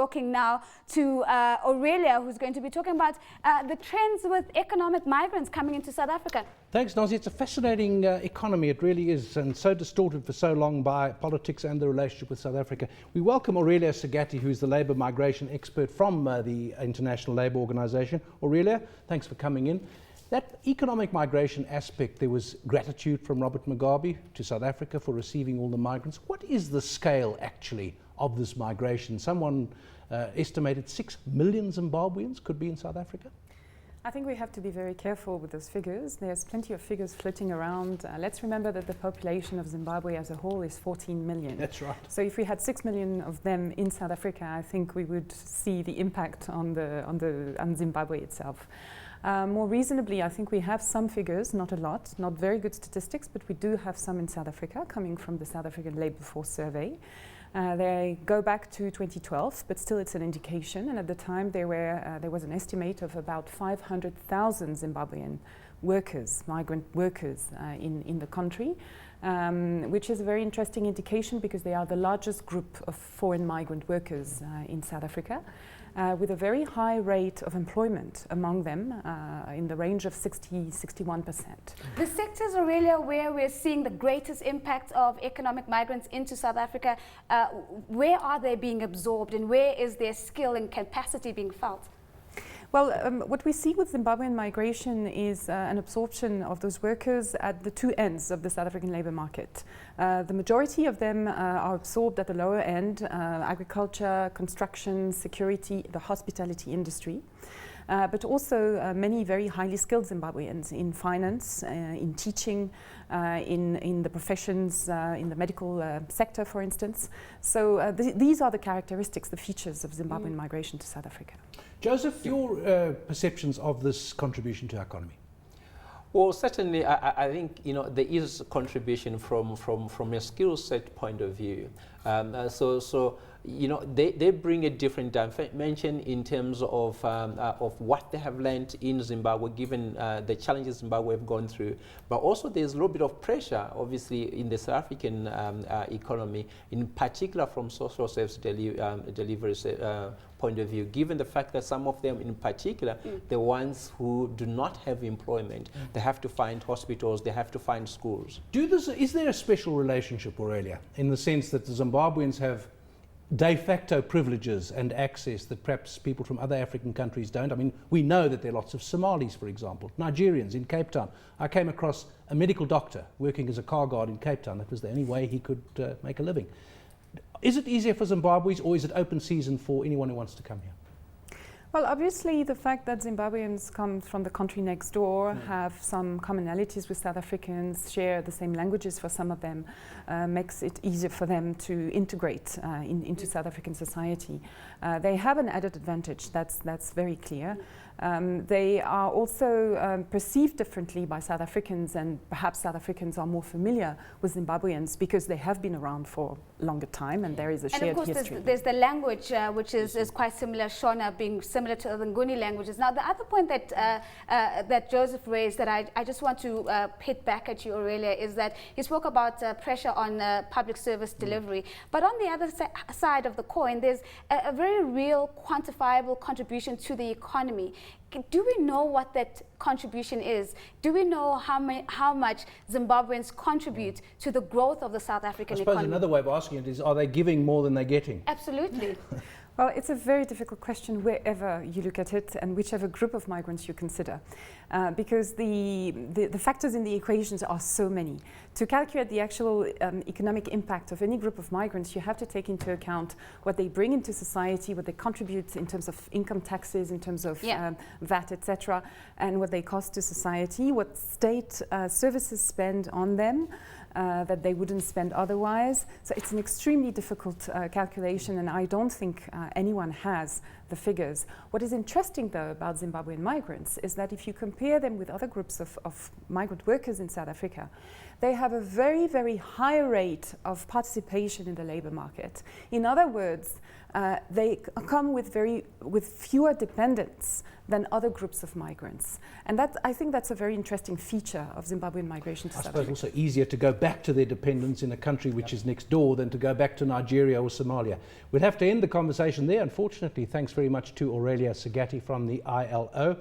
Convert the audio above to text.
talking now to Aurelia, who's going to be talking about the trends with economic migrants coming into South Africa. Thanks, Nazi. It's a fascinating economy, it really is, and so distorted for so long by politics and the relationship with South Africa. We welcome Aurelia Segatti, who's the labour migration expert from the International Labour Organization. Aurelia, thanks for coming in. That economic migration aspect, there was gratitude from Robert Mugabe to South Africa for receiving all the migrants. What is the scale, actually, of this migration? Someone estimated 6 million Zimbabweans could be in South Africa? I think we have to be very careful with those figures. There's plenty of figures floating around. Let's remember that the population of Zimbabwe as a whole is 14 million. That's right. So if we had 6 million of them in South Africa, I think we would see the impact on Zimbabwe itself. More reasonably, I think we have some figures, not a lot, not very good statistics, but we do have some in South Africa coming from the South African Labour Force Survey. They go back to 2012, but still it's an indication. And at the time, there was an estimate of about 500,000 Zimbabwean workers, migrant workers in the country, which is a very interesting indication because they are the largest group of foreign migrant workers in South Africa, with a very high rate of employment among them in the range of 61%. The sectors, Aurelia, where we're seeing the greatest impact of economic migrants into South Africa, where are they being absorbed and where is their skill and capacity being felt? Well, what we see with Zimbabwean migration is an absorption of those workers at the two ends of the South African labour market. The majority of them are absorbed at the lower end, agriculture, construction, security, the hospitality industry. But also many very highly skilled Zimbabweans in finance, in teaching, in the professions, in the medical sector, for instance. So these are the characteristics, the features of Zimbabwean migration to South Africa. Joseph, your perceptions of this contribution to our economy? Well, certainly, I think there is a contribution from a skill set point of view. They bring a different dimension in terms of what they have learned in Zimbabwe, given the challenges Zimbabwe have gone through. But also, there's a little bit of pressure, obviously, in the South African economy, in particular from social service delivery point of view, given the fact that some of them in particular, the ones who do not have employment, they have to find hospitals, they have to find schools. Is there a special relationship, Aurelia, in the sense that the Zimbabweans have de facto privileges and access that perhaps people from other African countries don't? I mean, we know that there are lots of Somalis, for example, Nigerians in Cape Town. I came across a medical doctor working as a car guard in Cape Town. That was the only way he could make a living. Is it easier for Zimbabweans, or is it open season for anyone who wants to come here? Well, obviously, the fact that Zimbabweans come from the country next door, have some commonalities with South Africans, share the same languages for some of them, makes it easier for them to integrate into South African society. They have an added advantage, that's very clear. They are also perceived differently by South Africans, and perhaps South Africans are more familiar with Zimbabweans because they have been around for a longer time and there is a shared history. And of course there's the language which is quite similar, Shona being similar to the Nguni languages. Now the other point that Joseph raised that I just want to hit back at you, Aurelia, is that he spoke about pressure on public service delivery. But on the other side of the coin, there's a very real quantifiable contribution to the economy. Do we know what that contribution is? Do we know how much Zimbabweans contribute to the growth of the South African economy? I suppose another way of asking it is, are they giving more than they're getting? Absolutely. Well, it's a very difficult question wherever you look at it and whichever group of migrants you consider, because the factors in the equations are so many. To calculate the actual economic impact of any group of migrants, you have to take into account what they bring into society, what they contribute in terms of income taxes, in terms of VAT, etc., and what they cost to society, what state services spend on them, that they wouldn't spend otherwise. So it's an extremely difficult calculation, and I don't think anyone has the figures. What is interesting, though, about Zimbabwean migrants is that if you compare them with other groups of migrant workers in South Africa, they have a very, very high rate of participation in the labour market. In other words, they come with fewer dependents than other groups of migrants. And I think that's a very interesting feature of Zimbabwean migration to South Africa. I suppose also easier to go back to their dependents in a country which is next door than to go back to Nigeria or Somalia. We'll have to end the conversation there. Unfortunately, thanks very much to Aurelia Segatti from the ILO.